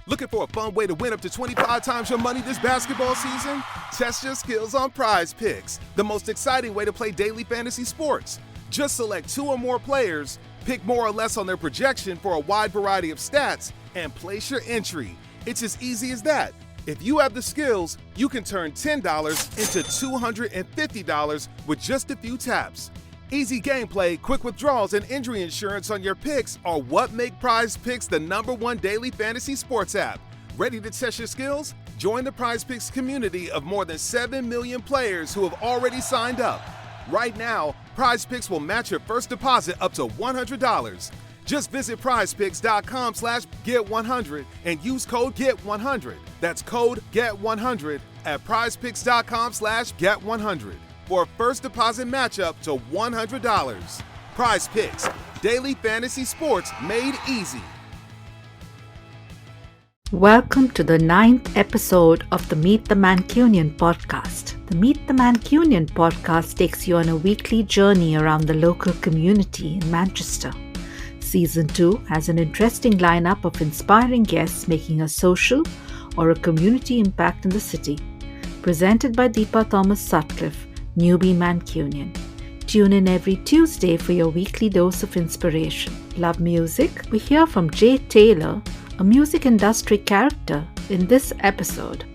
Looking for a fun way to win up to 25 times your money this basketball season? Test your skills on Prize Picks, the most exciting way to play daily fantasy sports. Just select 2 or more players, pick more or less on their projection for a wide variety of stats, and place your entry. It's as easy as that. If you have the skills, you can turn $10 into $250 with just a few taps. Easy gameplay, quick withdrawals, and injury insurance on your picks are what make Prize Picks the #1 daily fantasy sports app. Ready to test your skills? Join the Prize Picks community of more than 7 million players who have already signed up. Right now, Prize Picks will match your first deposit up to $100. Just visit prizepicks.com/get100 and use code GET100. That's code GET100 at prizepicks.com/get100 for a first deposit matchup to $100. Prize Picks, daily fantasy sports made easy. Welcome to the 9th episode of the Meet the Mancunian podcast. The Meet the Mancunian podcast takes you on a weekly journey around the local community in Manchester. Season 2 has an interesting lineup of inspiring guests making a social or a community impact in the city. Presented by Deepa Thomas Sutcliffe, Newbie Mancunian. Tune in every Tuesday for your weekly dose of inspiration. Love music? We hear from Jay Taylor, a music industry character, in this episode.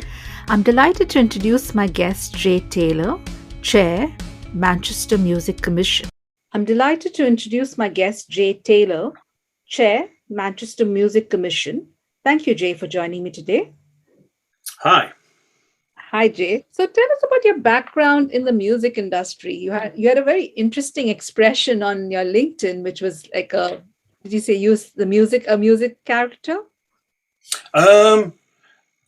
I'm delighted to introduce my guest, Jay Taylor, Chair, Manchester Music Commission. Thank you, Jay, for joining me today. Hi. Hi, Jay. So tell us about your background in the music industry. You had a very interesting expression on your LinkedIn, which was like did you say use a music character?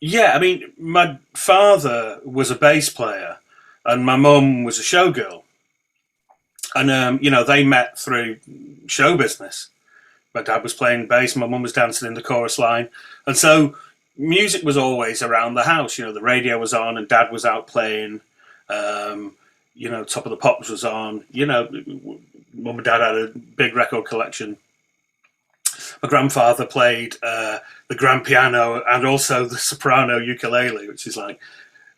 Yeah, I mean, my father was a bass player and my mum was a showgirl. And, they met through show business. My dad was playing bass, my mum was dancing in the chorus line. And so music was always around the house. The radio was on and Dad was out playing. Top of the Pops was on. Mum and Dad had a big record collection. My grandfather played the grand piano and also the soprano ukulele, which is like,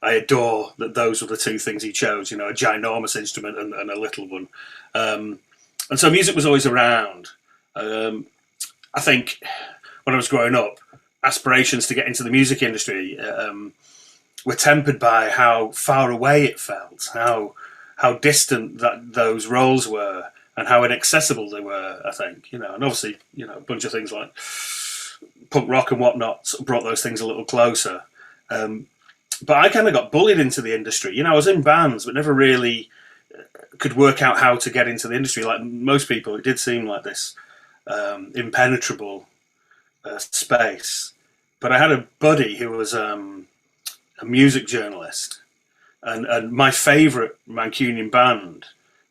I adore that those were the two things he chose, a ginormous instrument and a little one. And so music was always around. I think when I was growing up, aspirations to get into the music industry were tempered by how far away it felt, how distant those roles were, and how inaccessible they were, I think. And obviously, a bunch of things like punk rock and whatnot sort of brought those things a little closer. But I kind of got bullied into the industry. I was in bands, but never really could work out how to get into the industry. Like most people, it did seem like this impenetrable space. But I had a buddy who was a music journalist, and my favourite Mancunian band,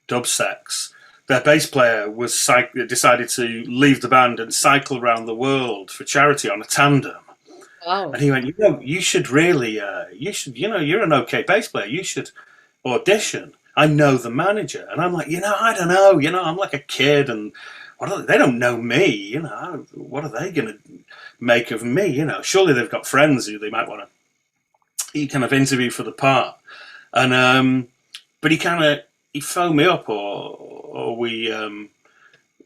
Dubsex, their bass player decided to leave the band and cycle around the world for charity on a tandem. Wow. And he went, you should really, you're an okay bass player. You should audition. I know the manager. And I'm like, I don't know. I'm like a kid and they don't know me. What are they going to make of me? Surely they've got friends who they might want to kind of interview for the part. And, but he phoned me up or we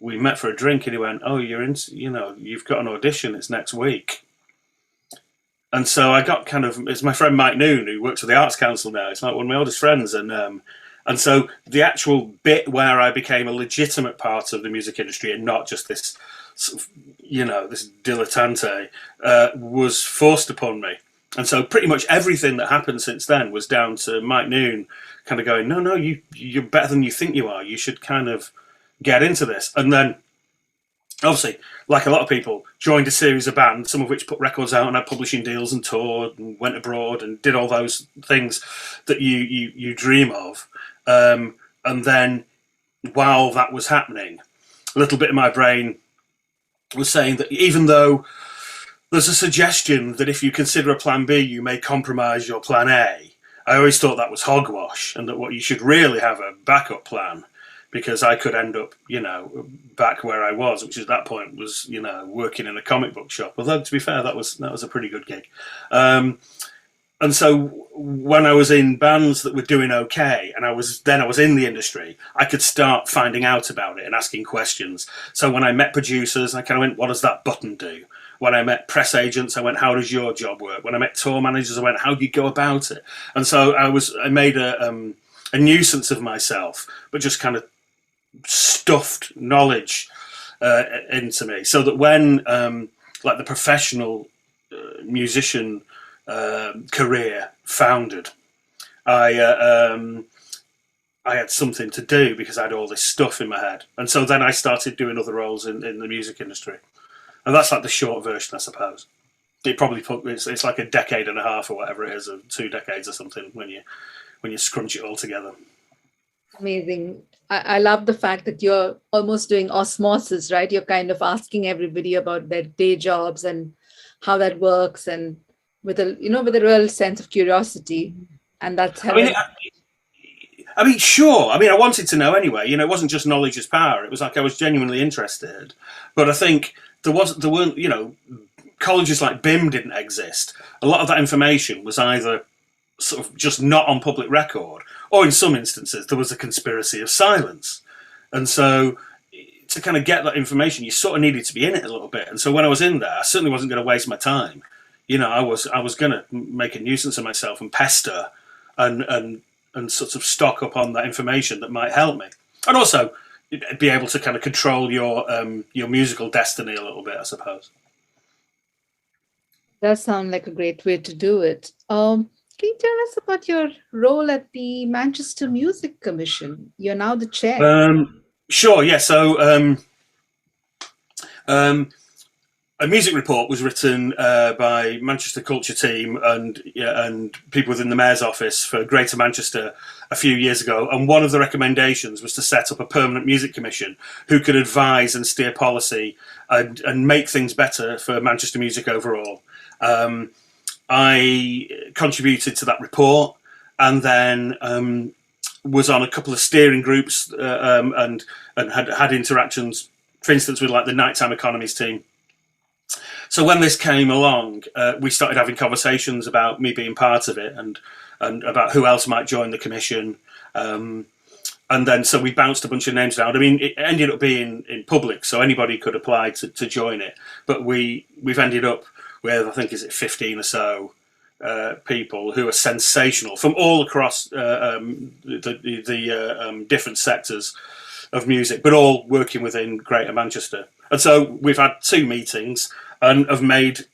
met for a drink and he went, oh, you've got an audition. It's next week. And so I got it's my friend Mike Noon, who works for the Arts Council now. It's like one of my oldest friends. And so the actual bit where I became a legitimate part of the music industry and not just this, this dilettante, was forced upon me. And so pretty much everything that happened since then was down to Mike Noon kind of going, no, you're better than you think you are. You should kind of get into this. And then, obviously, like a lot of people, joined a series of bands, some of which put records out and had publishing deals and toured and went abroad and did all those things that you dream of. And then while that was happening, a little bit of my brain was saying that even though there's a suggestion that if you consider a plan B, you may compromise your plan A, I always thought that was hogwash and that what you should really have a backup plan. because I could end up, back where I was, which at that point was, working in a comic book shop. Although, to be fair, that was a pretty good gig. And so when I was in bands that were doing okay, and I was in the industry, I could start finding out about it and asking questions. So when I met producers, I kind of went, what does that button do? When I met press agents, I went, how does your job work? When I met tour managers, I went, how do you go about it? And so I made a nuisance of myself, but just kind of stuffed knowledge into me, so that when like the professional musician career founded, I had something to do because I had all this stuff in my head. And so then I started doing other roles in the music industry. And that's like the short version, I suppose. It probably it's like a decade and a half or whatever it is, or 2 decades or something when you scrunch it all together. Amazing. I love the fact that you're almost doing osmosis, right? You're kind of asking everybody about their day jobs and how that works, and with a real sense of curiosity. And that's how I mean, sure. I mean, I wanted to know anyway. It wasn't just knowledge is power. It was like I was genuinely interested. But I think there weren't, colleges like BIM didn't exist. A lot of that information was either sort of just not on public record, or in some instances there was a conspiracy of silence. And so to kind of get that information, you sort of needed to be in it a little bit. And so when I was in there, I certainly wasn't going to waste my time. I was going to make a nuisance of myself and pester and sort of stock up on that information that might help me, and also be able to kind of control your musical destiny a little bit, I suppose. That sounds like a great way to do it. Can you tell us about your role at the Manchester Music Commission? You're now the chair. Sure, yeah. So a music report was written by Manchester Culture Team and people within the Mayor's office for Greater Manchester a few years ago. And one of the recommendations was to set up a permanent music commission who could advise and steer policy and make things better for Manchester music overall. I contributed to that report, and then was on a couple of steering groups and had interactions, for instance, with like the Nighttime Economies team. So when this came along, we started having conversations about me being part of it and about who else might join the commission. And then so we bounced a bunch of names down. I mean, it ended up being in public, so anybody could apply to join it. But we've ended up with, I think, 15 or so people who are sensational from all across the different sectors of music, but all working within Greater Manchester. And so we've had 2 meetings and have made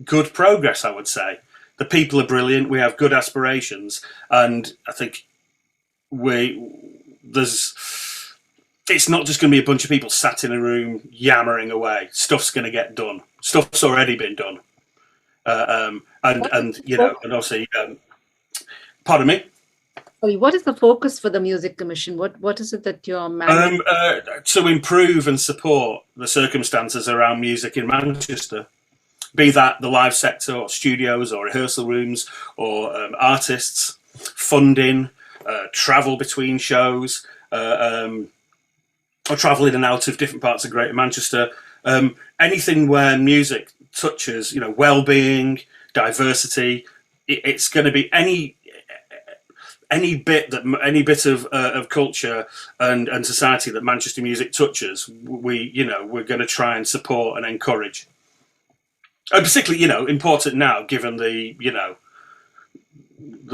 good progress, I would say. The people are brilliant. We have good aspirations, and I think it's not just going to be a bunch of people sat in a room yammering away. Stuff's going to get done. Stuff's already been done, and obviously, pardon me. What is the focus for the Music Commission? What is it that you're managing? To improve and support the circumstances around music in Manchester, be that the live sector or studios or rehearsal rooms or artists, funding, travel between shows, or travel in and out of different parts of Greater Manchester. Anything where music touches, well-being, diversity. It's going to be any bit of culture and society that Manchester music touches, we're going to try and support and encourage. And particularly, important now, given the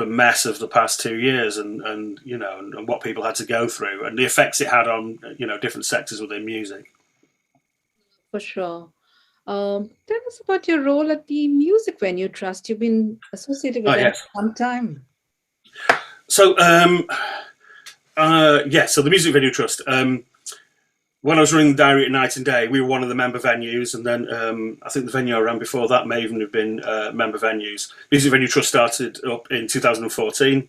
mess of the past 2 years and what people had to go through and the effects it had on, different sectors within music. For sure. Tell us about your role at the Music Venue Trust. You've been associated with them for some time. So, so the Music Venue Trust, when I was running the diary at Night and Day, we were one of the member venues, and then I think the venue I ran before that may even have been member venues. Music Venue Trust started up in 2014,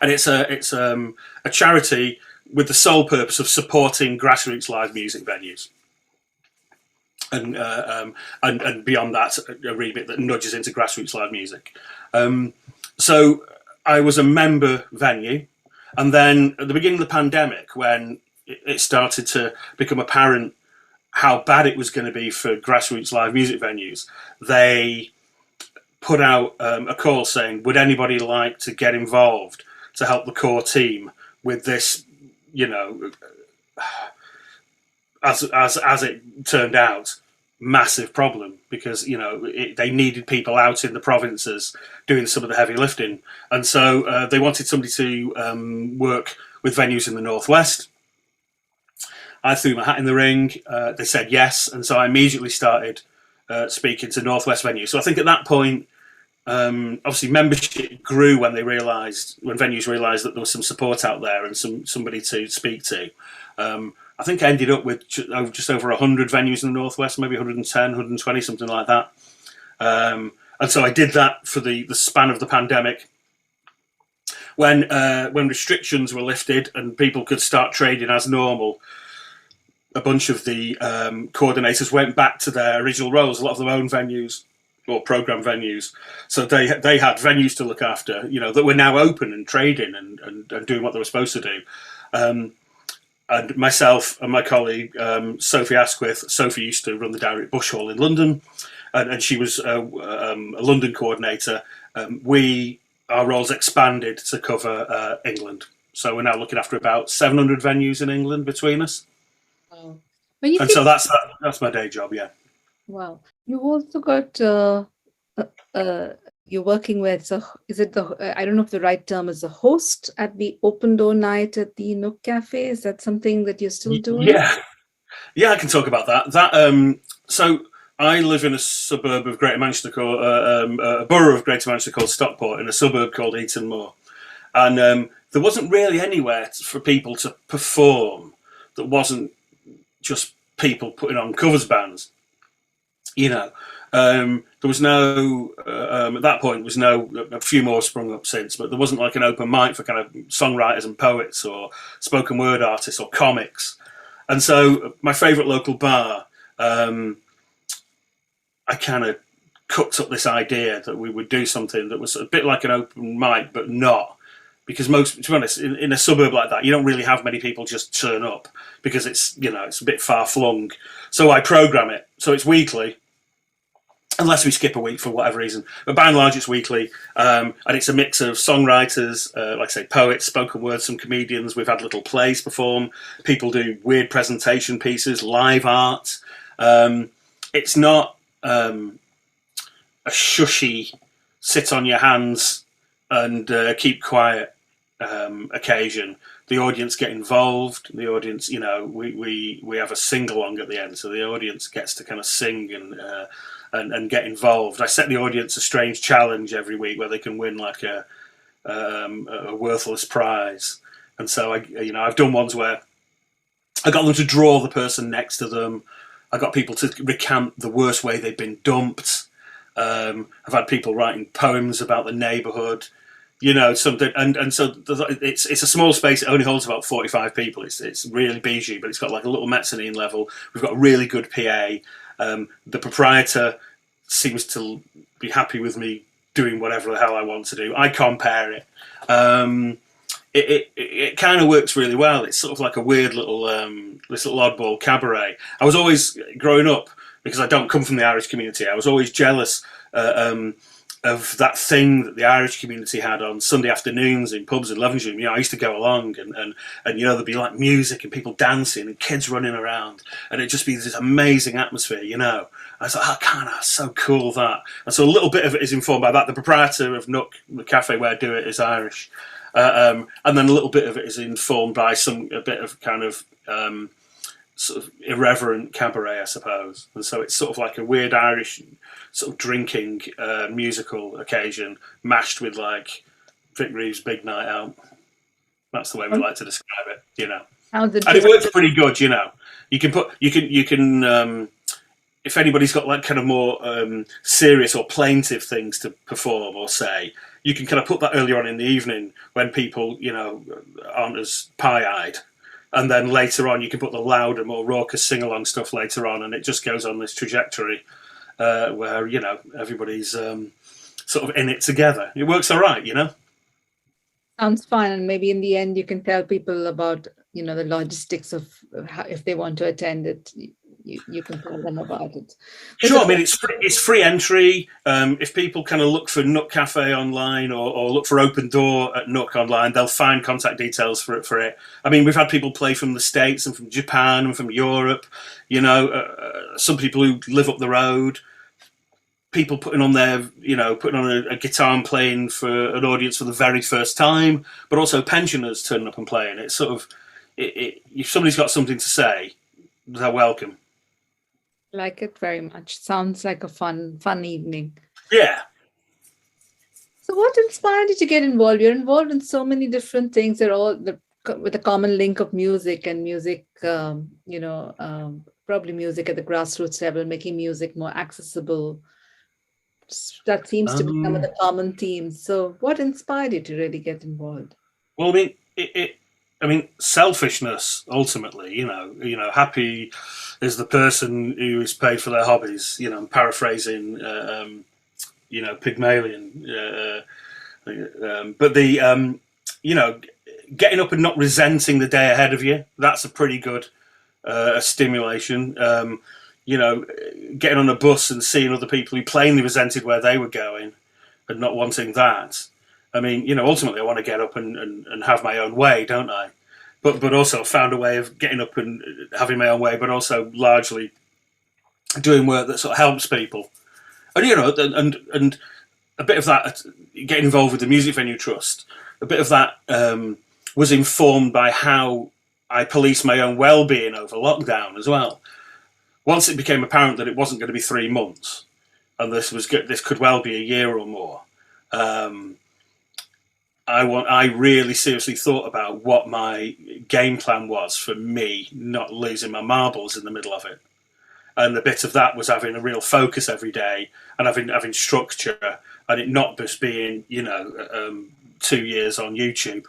and it's a charity with the sole purpose of supporting grassroots live music venues. And beyond that, a remit that nudges into grassroots live music. So I was a member venue, And then at the beginning of the pandemic, when it started to become apparent how bad it was going to be for Grassroots live music venues, they put out a call saying, would anybody like to get involved to help the core team with this, you know, as it turned out, massive problem, because, you know, they needed people out in the provinces doing some of the heavy lifting. And so they wanted somebody to work with venues in the Northwest. I threw my hat in the ring. They said yes. And so I immediately started speaking to Northwest venues. So I think at that point, obviously membership grew when venues realised that there was some support out there and somebody to speak to. I think I ended up with just over 100 venues in the Northwest, maybe 110, 120, something like that. And so I did that for the span of the pandemic. When restrictions were lifted and people could start trading as normal, a bunch of the coordinators went back to their original roles. A lot of them owned venues or program venues, so they had venues to look after, you know, that were now open and trading and doing what they were supposed to do. And myself and my colleague Sophie Asquith, Sophie used to run the Diary at Bush Hall in London, and she was a London coordinator. Our roles expanded to cover England, so we're now looking after about 700 venues in England between us. Wow. So that's my day job, yeah. Wow. You've also got, you're working with, so is it I don't know if the right term is a host at the open door night at the Nook Cafe. Is that something that you're still doing? Yeah, I can talk about that. So I live in a suburb of Greater Manchester called, a borough of Greater Manchester called Stockport, in a suburb called Eton Moor. And there wasn't really anywhere for people to perform that wasn't just people putting on covers bands. You know, there was no, at that point, was no, a few more sprung up since, but there wasn't like an open mic for kind of songwriters and poets or spoken word artists or comics. And so my favourite local bar, I kind of cooked up this idea that we would do something that was a bit like an open mic, but not. Because to be honest, in a suburb like that, you don't really have many people just turn up, because it's, you know, it's a bit far flung. So I program it. So it's weekly, unless we skip a week for whatever reason. But by and large, it's weekly. And it's a mix of songwriters, like I say, poets, spoken word, some comedians. We've had little plays perform. People do weird presentation pieces, live art. It's not a shushy, sit on your hands and keep quiet occasion. The audience get involved. The audience, you know, we have a sing-along at the end, so the audience gets to kind of sing and get involved. I set the audience a strange challenge every week where they can win like a worthless prize. And so I've done ones where I got them to draw the person next to them. I got people to recant the worst way they've been dumped. I've had people writing poems about the neighbourhood, you know, something, and so it's a small space. It only holds about 45 people. It's really bijou, but it's got like a little mezzanine level. We've got a really good PA. The proprietor seems to be happy with me doing whatever the hell I want to do. I compare it. It kind of works really well. It's sort of like a weird little this little oddball cabaret. I was always, growing up, because I don't come from the Irish community, I was always jealous of that thing that the Irish community had on Sunday afternoons in pubs in Levenshulme. You know, I used to go along and you know, there'd be like music and people dancing and kids running around, and it'd just be this amazing atmosphere, you know. I was like, oh, kind of so cool, that. And so a little bit of it is informed by that. The proprietor of Nook, the cafe where I do it, is Irish. And then a little bit of it is informed by a bit of kind of sort of irreverent cabaret, I suppose. And so it's sort of like a weird Irish sort of drinking musical occasion mashed with like Vic Reeves' Big Night Out. That's the way we like to describe it, you know. And it works pretty good, you know. You can if anybody's got like kind of more serious or plaintive things to perform or say, you can kind of put that earlier on in the evening when people, you know, aren't as pie-eyed. And then later on, you can put the louder, more raucous sing-along stuff later on, and it just goes on this trajectory where, you know, everybody's sort of in it together. It works all right, you know? Sounds fun, and maybe in the end you can tell people about the logistics of how, if they want to attend it. You can tell them about it. Sure, I mean it's free entry. If people kind of look for Nook Cafe online or look for Open Door at Nook online, they'll find contact details for it. I mean, we've had people play from the States and from Japan and from Europe. Some people who live up the road. People putting on a guitar and playing for an audience for the very first time, but also pensioners turning up and playing. It's sort of if somebody's got something to say, they're welcome. Like it very much. Sounds like a fun evening. Yeah. So what inspired you to get involved? You're involved in so many different things. They're all with a common link of music and music, probably music at the grassroots level, making music more accessible. That seems to be some of the common themes. So what inspired you to really get involved? Well, I mean, selfishness, ultimately, happy is the person who is paid for their hobbies. I'm paraphrasing, Pygmalion. But getting up and not resenting the day ahead of you, that's a pretty good stimulation. Getting on a bus and seeing other people who plainly resented where they were going and not wanting that. I mean, ultimately I want to get up and have my own way, don't I? But also found a way of getting up and having my own way, but also largely doing work that sort of helps people. And and a bit of that, getting involved with the Music Venue Trust, a bit of that was informed by how I policed my own well-being over lockdown as well. Once it became apparent that it wasn't going to be 3 months, and this could well be a year or more, I really seriously thought about what my game plan was for me not losing my marbles in the middle of it. And a bit of that was having a real focus every day and having structure, and it not just being 2 years on YouTube.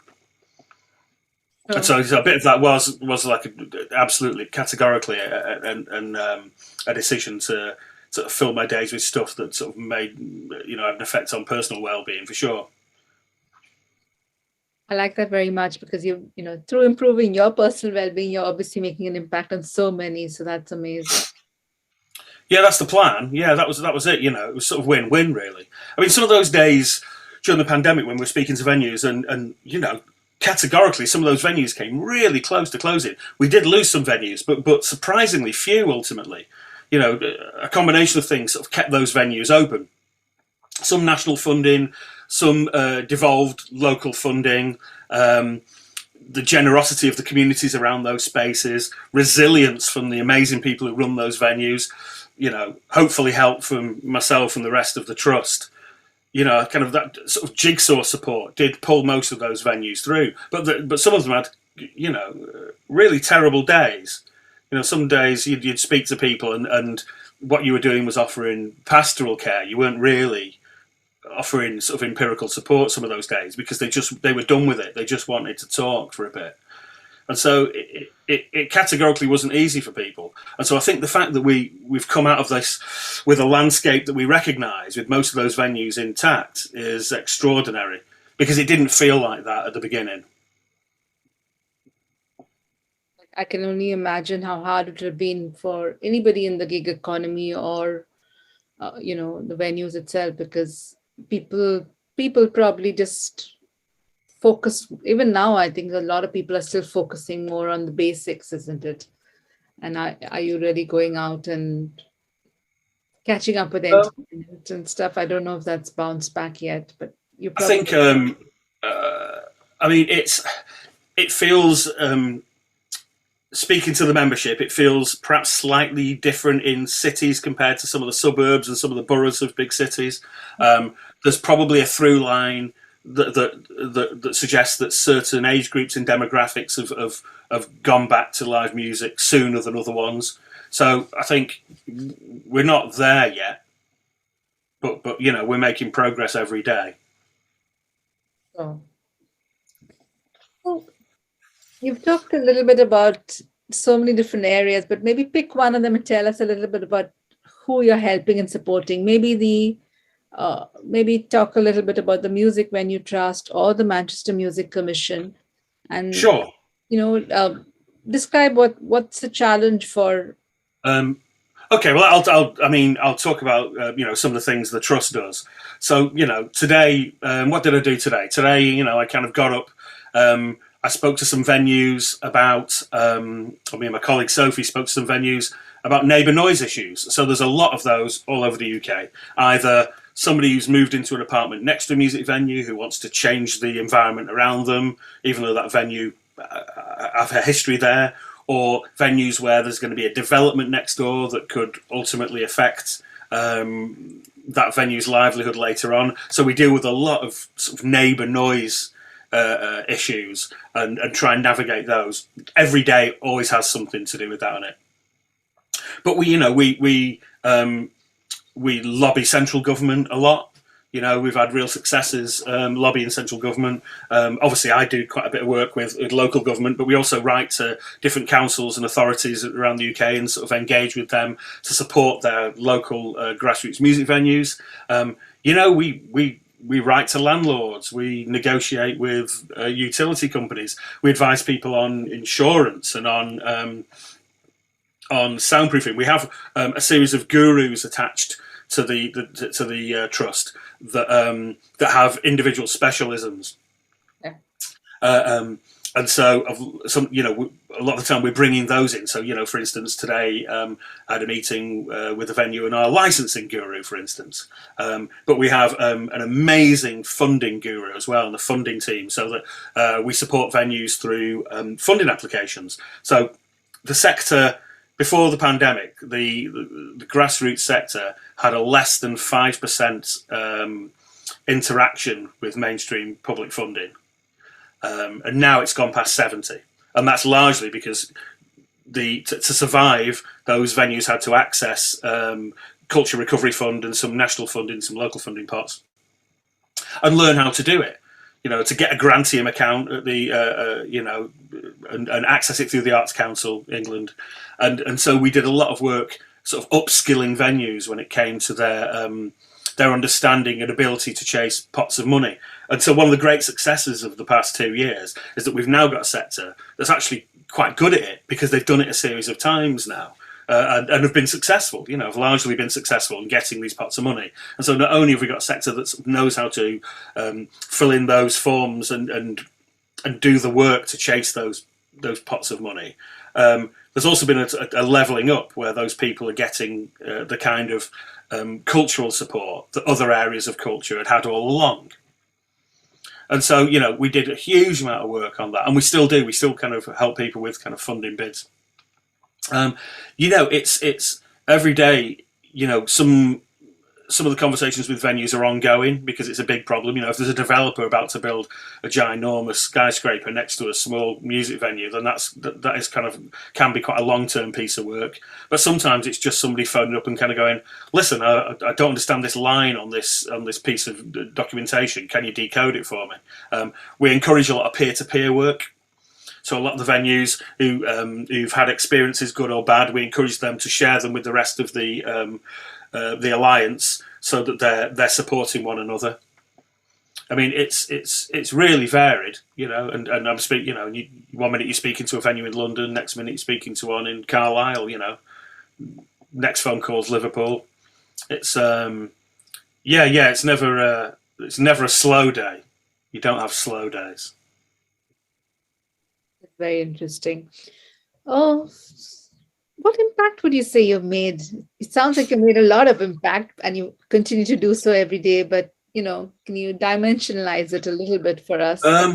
And so a bit of that was like absolutely categorically a decision to sort of fill my days with stuff that sort of made had an effect on personal well-being, for sure. I like that very much, because through improving your personal well-being, you're obviously making an impact on so many. So that's amazing. Yeah, that's the plan. Yeah, that was it. It was sort of win-win, really. I mean, some of those days during the pandemic when we were speaking to venues, and categorically, some of those venues came really close to closing. We did lose some venues, but surprisingly few ultimately. A combination of things sort of kept those venues open. Some national funding, some devolved local funding, the generosity of the communities around those spaces, resilience from the amazing people who run those venues, hopefully help from myself and the rest of the trust. Kind of that sort of jigsaw support did pull most of those venues through. But some of them had, really terrible days. Some days you'd speak to people and what you were doing was offering pastoral care. You weren't really offering sort of empirical support some of those days, because they were done with it. They just wanted to talk for a bit. And so it categorically wasn't easy for people. And so I think the fact that we've come out of this with a landscape that we recognise, with most of those venues intact, is extraordinary, because it didn't feel like that at the beginning. I can only imagine how hard it would have been for anybody in the gig economy or, the venues itself, because people probably just focus. Even now, I think a lot of people are still focusing more on the basics, isn't it? And are you really going out and catching up with entertainment and stuff? I don't know if that's bounced back yet, but you probably... I think, it feels, speaking to the membership, it feels perhaps slightly different in cities compared to some of the suburbs and some of the boroughs of big cities. There's probably a through line that suggests that certain age groups and demographics have gone back to live music sooner than other ones. So I think we're not there yet, but we're making progress every day. Oh. Well, you've talked a little bit about so many different areas, but maybe pick one of them and tell us a little bit about who you're helping and supporting. Maybe maybe talk a little bit about the Music Venue Trust or the Manchester Music Commission, and Sure. you know, describe what's the challenge for. Um, okay, well, I'll talk about some of the things the trust does. So, today, what did I do today? Today, I kind of got up. I spoke to some venues about. Me and my colleague Sophie spoke to some venues about neighbour noise issues. So there's a lot of those all over the UK. Either somebody who's moved into an apartment next to a music venue who wants to change the environment around them, even though that venue have a history there, or venues where there's going to be a development next door that could ultimately affect that venue's livelihood later on. So we deal with a lot of sort of neighbour noise issues and try and navigate those. Every day always has something to do with that on it. But we lobby central government a lot. We've had real successes lobbying central government. Obviously, I do quite a bit of work with local government, but we also write to different councils and authorities around the UK and sort of engage with them to support their local grassroots music venues. We write to landlords. We negotiate with utility companies. We advise people on insurance and on soundproofing. We have a series of gurus attached to the trust that have individual specialisms. Yeah. And so a lot of the time we're bringing those in. So, for instance, today I had a meeting with a venue and our licensing guru, for instance. But we have an amazing funding guru as well, and the funding team, so that we support venues through funding applications. So the sector, before the pandemic, the grassroots sector had a less than 5% interaction with mainstream public funding. And now it's gone past 70. And that's largely because to survive, those venues had to access Culture Recovery Fund and some national funding, some local funding pots, and learn how to do it. To get a Grantium account at the, and access it through the Arts Council England. And so we did a lot of work sort of upskilling venues when it came to their understanding and ability to chase pots of money. And so one of the great successes of the past 2 years is that we've now got a sector that's actually quite good at it because they've done it a series of times now. And have been successful, have largely been successful in getting these pots of money. And so not only have we got a sector that knows how to fill in those forms and do the work to chase those pots of money, there's also been a levelling up where those people are getting the kind of cultural support that other areas of culture had all along. And so, we did a huge amount of work on that, and we still do. We still kind of help people with kind of funding bids. It's every day, some of the conversations with venues are ongoing because it's a big problem. If there's a developer about to build a ginormous skyscraper next to a small music venue, then that is can be quite a long-term piece of work. But sometimes it's just somebody phoning up and kind of going, listen, I don't understand this line on this piece of documentation. Can you decode it for me? We encourage a lot of peer-to-peer work. So a lot of the venues who've had experiences, good or bad, we encourage them to share them with the rest of the alliance, so that they're supporting one another. I mean, it's really varied, And I'm speaking, one minute you're speaking to a venue in London, next minute you're speaking to one in Carlisle. Next phone call's Liverpool. It's it's never a slow day. You don't have slow days. Very interesting. Oh, what impact would you say you've made? It sounds like you made a lot of impact and you continue to do so every day, but can you dimensionalize it a little bit for us? I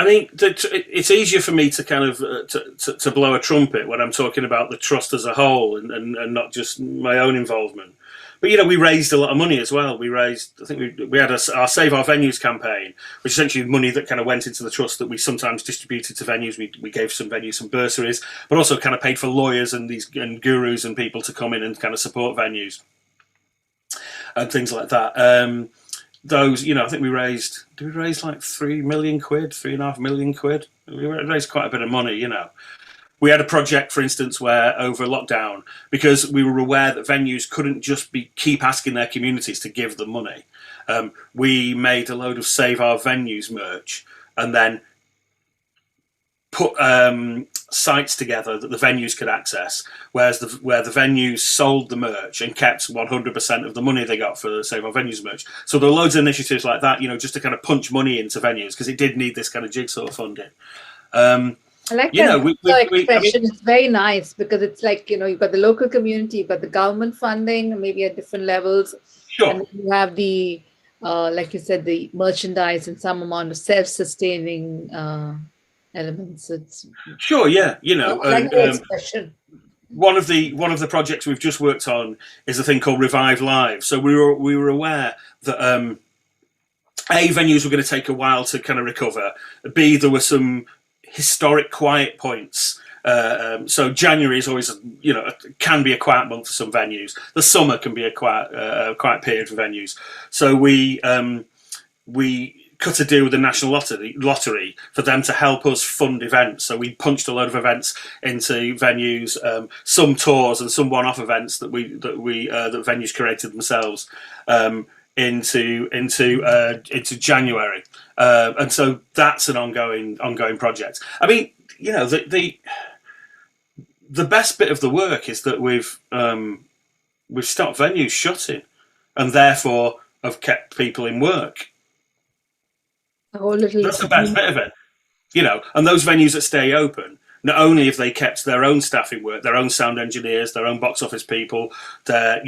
mean, it's easier for me to kind of to blow a trumpet when I'm talking about the trust as a whole and not just my own involvement. But we raised a lot of money as well. We raised, I think we had our Save Our Venues campaign, which is essentially money that kind of went into the trust that we sometimes distributed to venues. We gave some venues some bursaries, but also kind of paid for lawyers and gurus and people to come in and kind of support venues and things like that. Those, I think we raised like £3 million, £3.5 million. We raised quite a bit of money, We had a project, for instance, where over lockdown, because we were aware that venues couldn't just keep asking their communities to give them money, we made a load of Save Our Venues merch and then put sites together that the venues could access, where the venues sold the merch and kept 100% of the money they got for the Save Our Venues merch. So there were loads of initiatives like that, just to kind of punch money into venues, because it did need this kind of jigsaw funding. I like that expression. It's very nice, because it's like, you've got the local community, you've got the government funding, maybe at different levels. Sure. And you have the, like you said, the merchandise and some amount of self-sustaining elements. It's sure, yeah. I like the expression. One of the projects we've just worked on is a thing called Revive Live. So we were aware that A, venues were going to take a while to kind of recover. B, there were some historic quiet points. So January is always, can be a quiet month for some venues. The summer can be a quiet period for venues. So we cut a deal with the National Lottery for them to help us fund events. So we punched a load of events into venues, some tours and some one-off events that venues created themselves. Into January, and so that's an ongoing project. I mean, the best bit of the work is that we've stopped venues shutting, and therefore have kept people in work. That's the best bit of it, And those venues that stay open, not only have they kept their own staff in work, their own sound engineers, their own box office people, their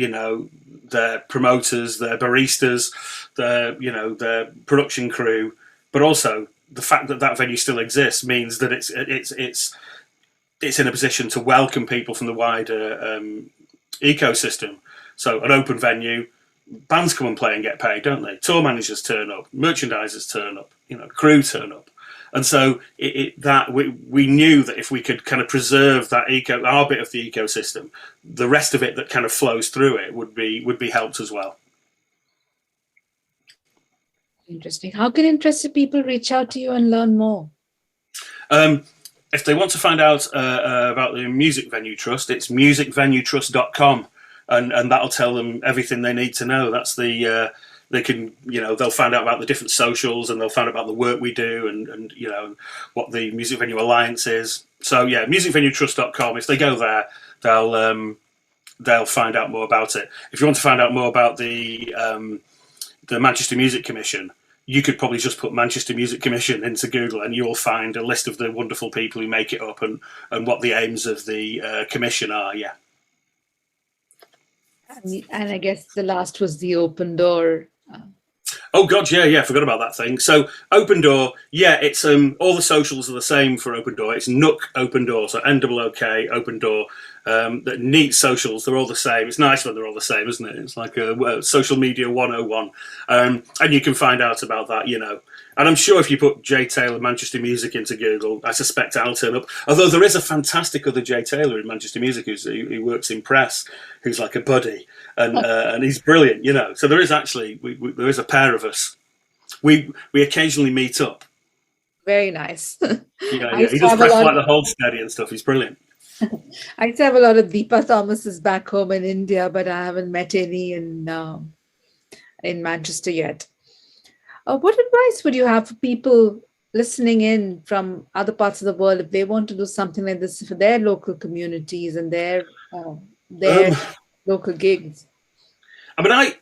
promoters, their baristas, their production crew, but also the fact that that venue still exists means that it's in a position to welcome people from the wider ecosystem. So an open venue, bands come and play and get paid, don't they? Tour managers turn up, merchandisers turn up, crew turn up. And so we knew that if we could kind of preserve that our bit of the ecosystem, the rest of it that kind of flows through it would be helped as well. Interesting. How can interested people reach out to you and learn more? If they want to find out about the Music Venue Trust, it's musicvenuetrust.com, and that'll tell them everything they need to know. That's the they can, they'll find out about the different socials, and they'll find out about the work we do, and what the Music Venue Alliance is. So yeah, musicvenuetrust.com. If they go there, they'll find out more about it. If you want to find out more about the Manchester Music Commission, you could probably just put Manchester Music Commission into Google, and you'll find a list of the wonderful people who make it up and what the aims of the commission are. Yeah. And I guess the last was the Open Door. Oh God, yeah, I forgot about that thing. So Open Door, yeah, it's all the socials are the same for Open Door. It's Nook Open Door, so NOOK Open Door. The neat socials, they're all the same. It's nice when they're all the same, isn't it? It's like a social media 101. And you can find out about that, And I'm sure if you put Jay Taylor Manchester Music into Google, I suspect I'll turn up. Although there is a fantastic other Jay Taylor in Manchester Music who works in press, who's like a buddy, and he's brilliant, So there is actually there is a pair of us. We occasionally meet up. Very nice. He does press like the hold steady and stuff. He's brilliant. I used to have a lot of Deepa Thomases back home in India, but I haven't met any in Manchester yet. What advice would you have for people listening in from other parts of the world if they want to do something like this for their local communities and their local gigs? I mean,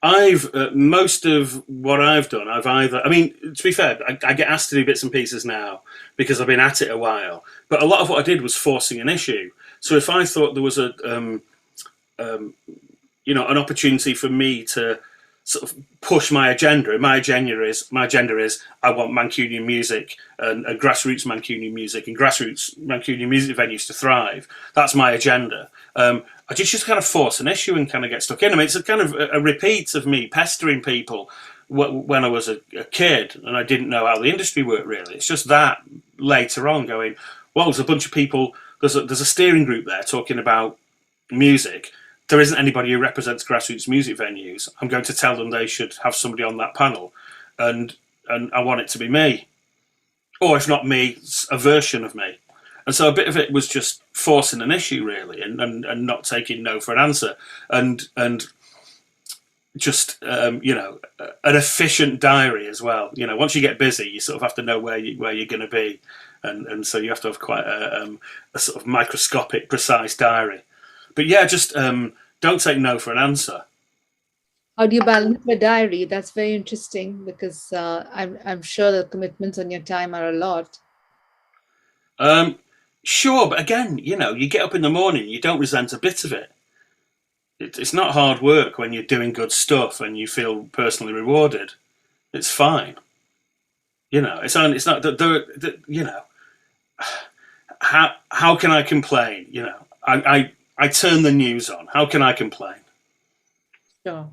I've most of what I've done, to be fair, I get asked to do bits and pieces now because I've been at it a while. But a lot of what I did was forcing an issue. So if I thought there was an opportunity for me to sort of push my agenda, and my agenda is I want Mancunian music and grassroots Mancunian music and grassroots Mancunian music venues to thrive. That's my agenda. I just kind of force an issue and kind of get stuck in. I mean, it's a kind of a repeat of me pestering people when I was a kid and I didn't know how the industry worked really. It's just that later on going, well, there's a bunch of people, there's a steering group there talking about music. There isn't anybody who represents grassroots music venues. I'm going to tell them they should have somebody on that panel, and I want it to be me, or if not me, a version of me. And so a bit of it was just forcing an issue, really, and not taking no for an answer, and just an efficient diary as well. Once you get busy, you sort of have to know where you're going to be, and so you have to have quite a sort of microscopic, precise diary. But yeah, just don't take no for an answer. How do you balance your diary? That's very interesting, because I'm sure the commitments on your time are a lot. Sure, but again, you get up in the morning, you don't resent a bit of it. It's not hard work when you're doing good stuff and you feel personally rewarded. It's fine. It's not. How can I complain? I turn the news on. How can I complain? Sure.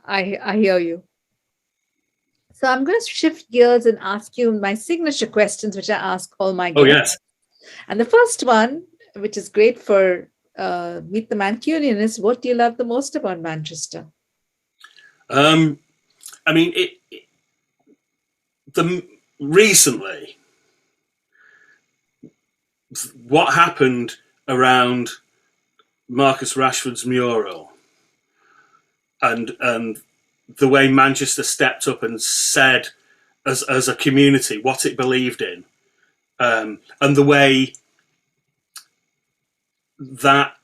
I hear you. So I'm going to shift gears and ask you my signature questions, which I ask all my guests. Oh, yes. And the first one, which is great for Meet the Mancunian, is, what do you love the most about Manchester? Recently, what happened around Marcus Rashford's mural, and the way Manchester stepped up and said, as a community, what it believed in, and the way that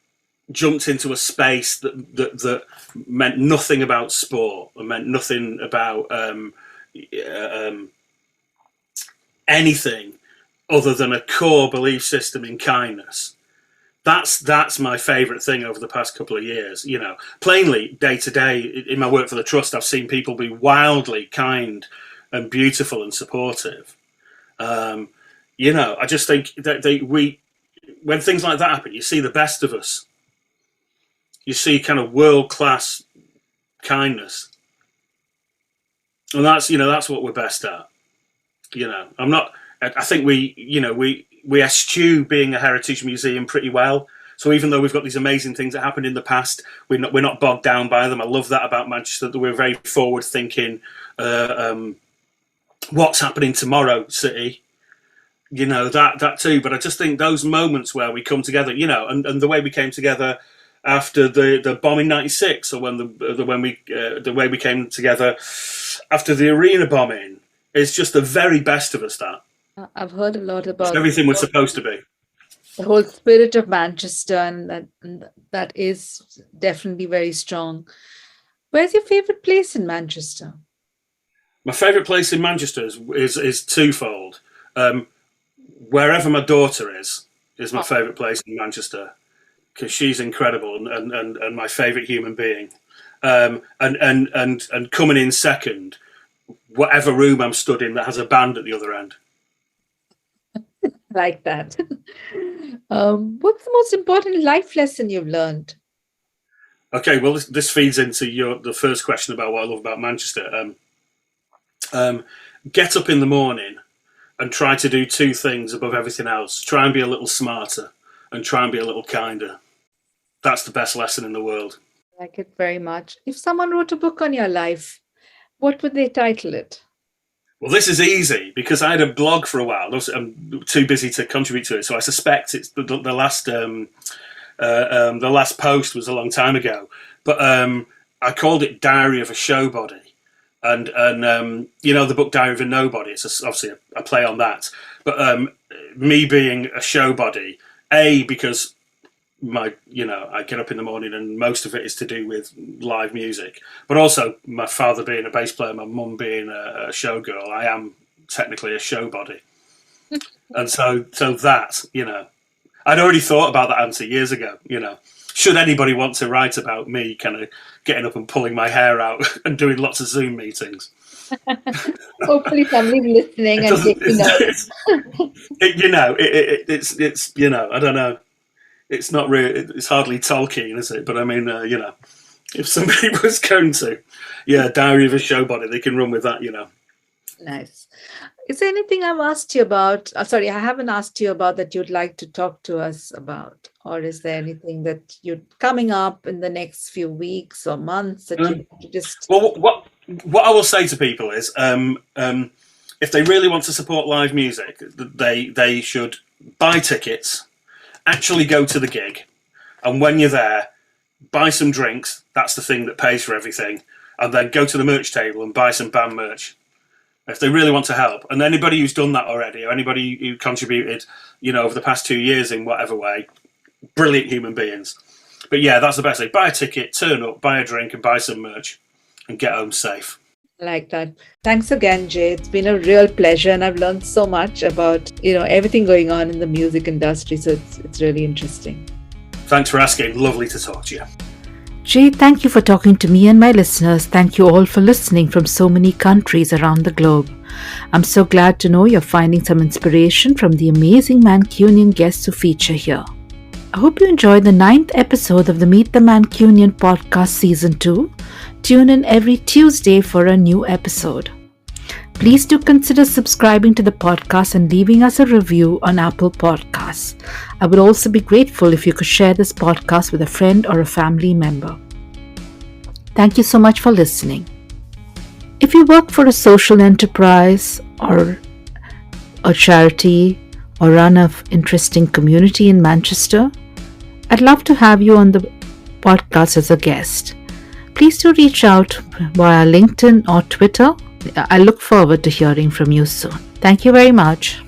jumped into a space that meant nothing about sport, and meant nothing about anything other than a core belief system in kindness. That's my favourite thing over the past couple of years. Plainly, day to day in my work for the Trust, I've seen people be wildly kind and beautiful and supportive. I just think that when things like that happen, you see the best of us. You see kind of world-class kindness, and that's what we're best at. I think we eschew being a heritage museum pretty well. So even though we've got these amazing things that happened in the past, we're not bogged down by them. I love that about Manchester, that we're very forward thinking. What's happening tomorrow, city? That too. But I just think those moments where we come together, and the way we came together after the bomb in '96, or the way we came together after the arena bombing, is just the very best of us. That I've heard a lot about everything was supposed to be. The whole spirit of Manchester, and that is definitely very strong. Where's your favorite place in Manchester? My favourite place in Manchester is twofold. Wherever my daughter is my favourite place in Manchester, because she's incredible and my favourite human being. And coming in second, whatever room I'm stood in that has a band at the other end. Like that. What's the most important life lesson you've learned? Okay, well, this feeds into the first question about what I love about Manchester. Get up in the morning and try to do two things above everything else. Try and be a little smarter, and try and be a little kinder. That's the best lesson in the world. I like it very much. If someone wrote a book on your life, what would they title it? Well, this is easy because I had a blog for a while. I'm too busy to contribute to it, so I suspect it's the last post was a long time ago. But I called it Diary of a Showbody, and the book Diary of a Nobody. It's obviously a play on that. But me being a showbody, because I get up in the morning and most of it is to do with live music, but also my father being a bass player, my mum being a showgirl, I am technically a showbody. And so that, I'd already thought about that answer years ago. Should anybody want to write about me kind of getting up and pulling my hair out and doing lots of Zoom meetings? Hopefully somebody's listening and taking notes. It's I don't know. It's not really. It's hardly Tolkien, is it? But I mean, if somebody was going to, Diary of a Showbody, they can run with that. Nice. Is there anything I've asked you about? I haven't asked you about that you'd like to talk to us about, or is there anything that you're coming up in the next few weeks or months that you just? Well, what I will say to people is, if they really want to support live music, they should buy tickets, actually go to the gig, and when you're there, buy some drinks. That's the thing that pays for everything. And then go to the merch table and buy some band merch if they really want to help. And anybody who's done that already, or anybody who contributed, over the past 2 years in whatever way, brilliant human beings. But yeah, that's the best thing. Buy a ticket, turn up, buy a drink, and buy some merch, and get home safe. I like that. Thanks again, Jay. It's been a real pleasure, and I've learned so much about everything going on in the music industry. So it's really interesting. Thanks for asking. Lovely to talk to you. Jay, thank you for talking to me and my listeners. Thank you all for listening from so many countries around the globe. I'm so glad to know you're finding some inspiration from the amazing Mancunian guests who feature here. I hope you enjoyed the 9th episode of the Meet the Mancunian podcast season 2. Tune in every Tuesday for a new episode. Please do consider subscribing to the podcast and leaving us a review on Apple Podcasts. I would also be grateful if you could share this podcast with a friend or a family member. Thank you so much for listening. If you work for a social enterprise or a charity or run an interesting community in Manchester, I'd love to have you on the podcast as a guest. Please do reach out via LinkedIn or Twitter. I look forward to hearing from you soon. Thank you very much.